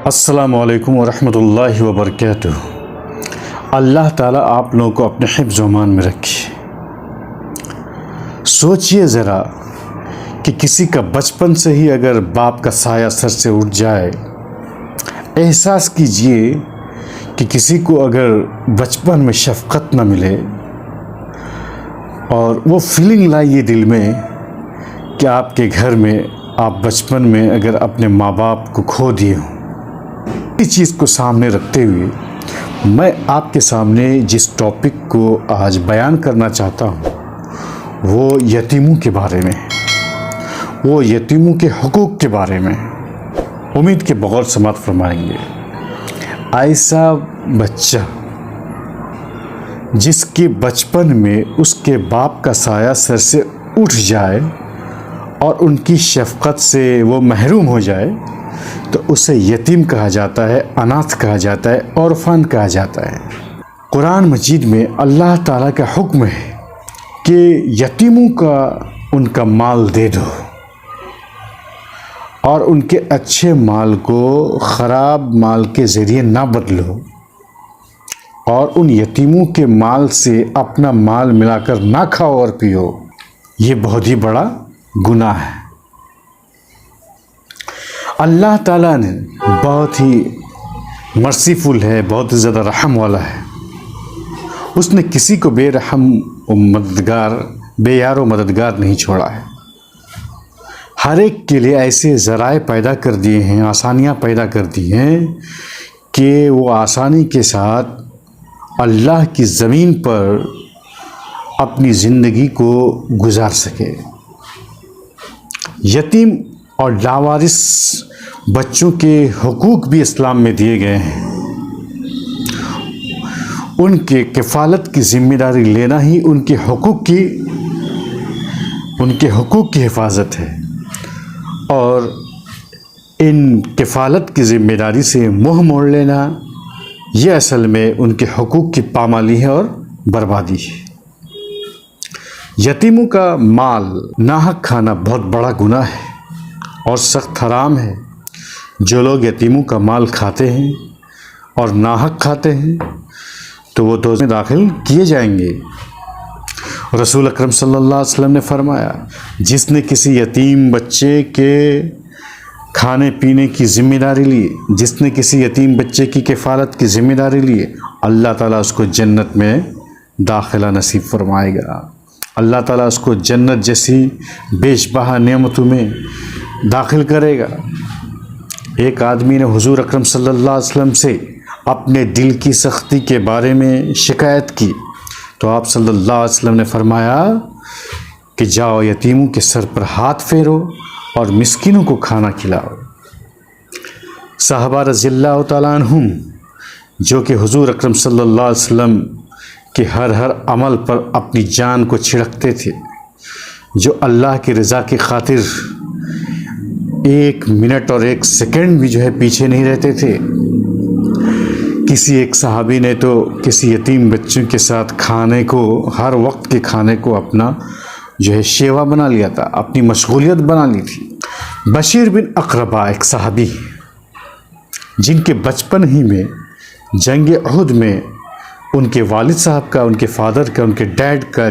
السلام علیکم ورحمۃ اللہ وبرکاتہ۔ اللہ تعالیٰ آپ لوگوں کو اپنے حفظ و امان میں رکھے۔ سوچئے ذرا کہ کسی کا بچپن سے ہی اگر باپ کا سایہ سر سے اٹھ جائے، احساس کیجئے کہ کسی کو اگر بچپن میں شفقت نہ ملے اور وہ فیلنگ لائیے دل میں کہ آپ کے گھر میں آپ بچپن میں اگر اپنے ماں باپ کو کھو دیے ہوں۔ اس چیز کو سامنے رکھتے ہوئے میں آپ کے سامنے جس ٹاپک کو آج بیان کرنا چاہتا ہوں وہ یتیموں کے بارے میں، وہ یتیموں کے حقوق کے بارے میں۔ امید کے بغور سماعت فرمائیں گے۔ ایسا بچہ جس کے بچپن میں اس کے باپ کا سایہ سر سے اٹھ جائے اور ان کی شفقت سے وہ محروم ہو جائے تو اسے یتیم کہا جاتا ہے، اناتھ کہا جاتا ہے، اورفن کہا جاتا ہے۔ قرآن مجید میں اللہ تعالیٰ کا حکم ہے کہ یتیموں کا ان کا مال دے دو اور ان کے اچھے مال کو خراب مال کے ذریعے نہ بدلو، اور ان یتیموں کے مال سے اپنا مال ملا کر نہ کھاؤ اور پیو۔ یہ بہت ہی بڑا گناہ ہے۔ اللہ تعالیٰ نے بہت ہی مرسیفل ہے، بہت ہی زیادہ رحم والا ہے۔ اس نے کسی کو بے رحم و مددگار، بے یار و مددگار نہیں چھوڑا ہے۔ ہر ایک کے لیے ایسے ذرائع پیدا کر دیے ہیں، آسانیاں پیدا کر دی ہیں کہ وہ آسانی کے ساتھ اللہ کی زمین پر اپنی زندگی کو گزار سکے۔ یتیم اور لاوارث بچوں کے حقوق بھی اسلام میں دیے گئے ہیں۔ ان کے کفالت کی ذمہ داری لینا ہی ان کے حقوق کی حفاظت ہے، اور ان کفالت کی ذمہ داری سے منہ موڑ لینا یہ اصل میں ان کے حقوق کی پامالی ہے اور بربادی ہے۔ یتیموں کا مال ناحق کھانا بہت بڑا گناہ ہے اور سخت حرام ہے۔ جو لوگ یتیموں کا مال کھاتے ہیں اور ناحق کھاتے ہیں تو وہ دوزخ میں داخل کیے جائیں گے۔ رسول اکرم صلی اللہ علیہ وسلم نے فرمایا، جس نے کسی یتیم بچے کے کھانے پینے کی ذمہ داری لی، جس نے کسی یتیم بچے کی کفالت کی ذمہ داری لی، اللہ تعالیٰ اس کو جنت میں داخلہ نصیب فرمائے گا۔ اللہ تعالیٰ اس کو جنت جیسی بیش بہا نعمتوں میں داخل کرے گا۔ ایک آدمی نے حضور اکرم صلی اللہ علیہ وسلم سے اپنے دل کی سختی کے بارے میں شکایت کی تو آپ صلی اللہ علیہ وسلم نے فرمایا کہ جاؤ یتیموں کے سر پر ہاتھ پھیرو اور مسکینوں کو کھانا کھلاؤ۔ صحابہ رضی اللہ تعالیٰ عنہم جو کہ حضور اکرم صلی اللہ علیہ وسلم کہ ہر عمل پر اپنی جان کو چھڑکتے تھے، جو اللہ کی رضا کی خاطر ایک منٹ اور ایک سیکنڈ بھی پیچھے نہیں رہتے تھے۔ کسی ایک صحابی نے تو کسی یتیم بچوں کے ساتھ کھانے کو، ہر وقت کے کھانے کو اپنا شیوا بنا لیا تھا، اپنی مشغولیت بنا لی تھی۔ بشیر بن اقربہ ایک صحابی جن کے بچپن ہی میں جنگ احد میں ان کے والد صاحب کا، ان کے فادر کا، ان کے ڈیڈ کا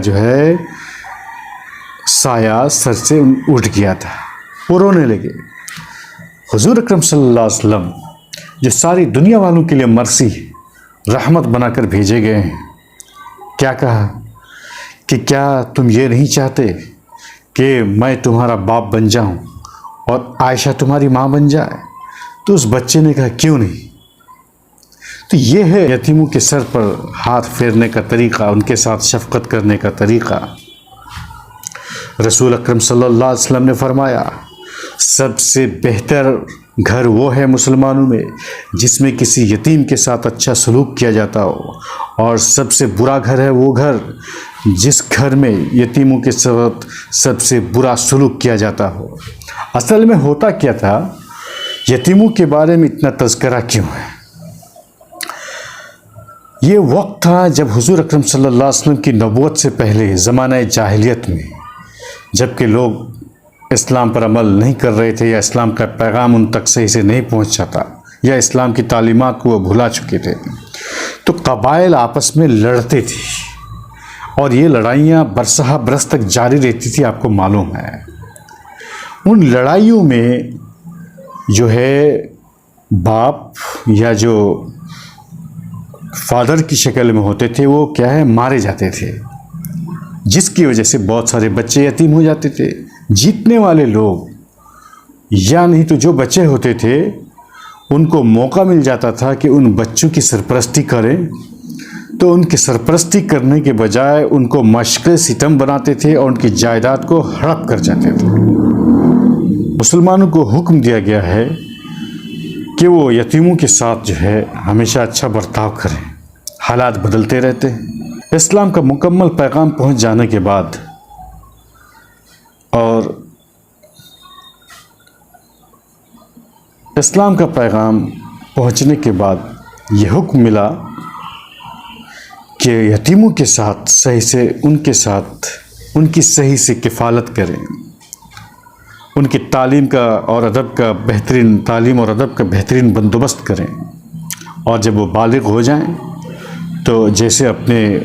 سایہ سر سے اٹھ گیا تھا، وہ رونے لگے۔ حضور اکرم صلی اللہ علیہ وسلم جو ساری دنیا والوں کے لیے مرسی، رحمت بنا کر بھیجے گئے ہیں، کیا کہا کہ کیا تم یہ نہیں چاہتے کہ میں تمہارا باپ بن جاؤں اور عائشہ تمہاری ماں بن جائے؟ تو اس بچے نے کہا کیوں نہیں۔ تو یہ ہے یتیموں کے سر پر ہاتھ پھیرنے کا طریقہ، ان کے ساتھ شفقت کرنے کا طریقہ۔ رسول اکرم صلی اللہ علیہ وسلم نے فرمایا، سب سے بہتر گھر وہ ہے مسلمانوں میں جس میں کسی یتیم کے ساتھ اچھا سلوک کیا جاتا ہو، اور سب سے برا گھر ہے وہ گھر جس گھر میں یتیموں کے ساتھ سب سے برا سلوک کیا جاتا ہو۔ اصل میں ہوتا کیا تھا، یتیموں کے بارے میں اتنا تذکرہ کیوں ہے؟ یہ وقت تھا جب حضور اکرم صلی اللہ علیہ وسلم کی نبوت سے پہلے زمانہ جاہلیت میں، جب کہ لوگ اسلام پر عمل نہیں کر رہے تھے یا اسلام کا پیغام ان تک صحیح سے نہیں پہنچا تھا، یا اسلام کی تعلیمات کو وہ بھلا چکے تھے۔ تو قبائل آپس میں لڑتے تھے اور یہ لڑائیاں برسہ برس تک جاری رہتی تھی، آپ کو معلوم ہے۔ ان لڑائیوں میں جو ہے باپ یا جو فادر کی شکل میں ہوتے تھے وہ کیا ہے مارے جاتے تھے، جس کی وجہ سے بہت سارے بچے یتیم ہو جاتے تھے۔ جیتنے والے لوگ یا نہیں تو جو بچے ہوتے تھے ان کو موقع مل جاتا تھا کہ ان بچوں کی سرپرستی کریں، تو ان کی سرپرستی کرنے کے بجائے ان کو مشق ستم بناتے تھے اور ان کی جائیداد کو ہڑپ کر جاتے تھے۔ مسلمانوں کو حکم دیا گیا ہے کہ وہ یتیموں کے ساتھ جو ہے ہمیشہ اچھا برتاؤ کریں۔ حالات بدلتے رہتے ہیں۔ اسلام کا مکمل پیغام پہنچ جانے کے بعد اور اسلام کا پیغام پہنچنے کے بعد یہ حکم ملا کہ یتیموں کے ساتھ صحیح سے ان کی صحیح سے کفالت کریں، ان کی تعلیم کا اور ادب کا بہترین بندوبست کریں، اور جب وہ بالغ ہو جائیں تو جیسے اپنے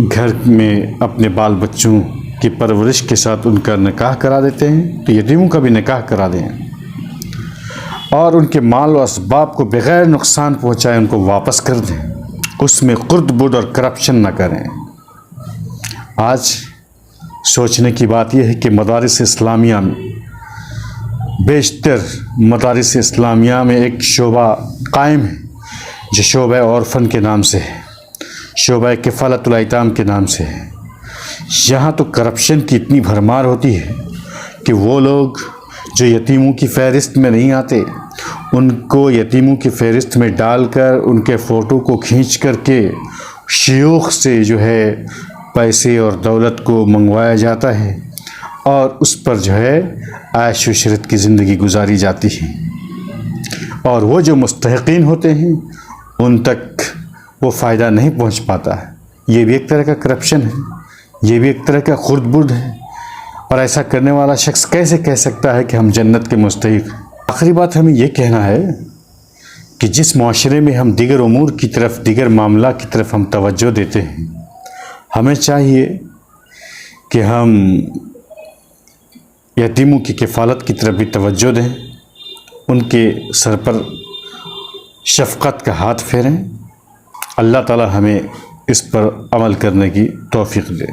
گھر میں اپنے بال بچوں کی پرورش کے ساتھ ان کا نکاح کرا دیتے ہیں تو یتیموں کا بھی نکاح کرا دیں، اور ان کے مال و اسباب کو بغیر نقصان پہنچائے ان کو واپس کر دیں، اس میں خرد برد اور کرپشن نہ کریں۔ آج سوچنے کی بات یہ ہے کہ مدارس اسلامیہ میں بیشتر مدارس اسلامیہ میں ایک شعبہ قائم ہے جو شعبہ عرفن کے نام سے ہے، شعبہ کفالت الایتام کے نام سے ہے۔ یہاں تو کرپشن کی اتنی بھرمار ہوتی ہے کہ وہ لوگ جو یتیموں کی فہرست میں نہیں آتے ان کو یتیموں کی فہرست میں ڈال کر ان کے فوٹو کو کھینچ کر کے شیوخ سے جو ہے پیسے اور دولت کو منگوایا جاتا ہے اور اس پر جو ہے عیش و عشرت کی زندگی گزاری جاتی ہے، اور وہ جو مستحقین ہوتے ہیں ان تک وہ فائدہ نہیں پہنچ پاتا ہے۔ یہ بھی ایک طرح کا کرپشن ہے، یہ بھی ایک طرح کا خرد برد ہے، اور ایسا کرنے والا شخص کیسے کہہ سکتا ہے کہ ہم جنت کے مستحق ہیں؟ آخری بات ہمیں یہ کہنا ہے کہ جس معاشرے میں ہم دیگر امور کی طرف، دیگر معاملہ کی طرف ہم توجہ دیتے ہیں، ہمیں چاہیے کہ ہم یتیموں کی کفالت کی طرف بھی توجہ دیں، ان کے سر پر شفقت کا ہاتھ پھیریں۔ اللہ تعالی ہمیں اس پر عمل کرنے کی توفیق دے۔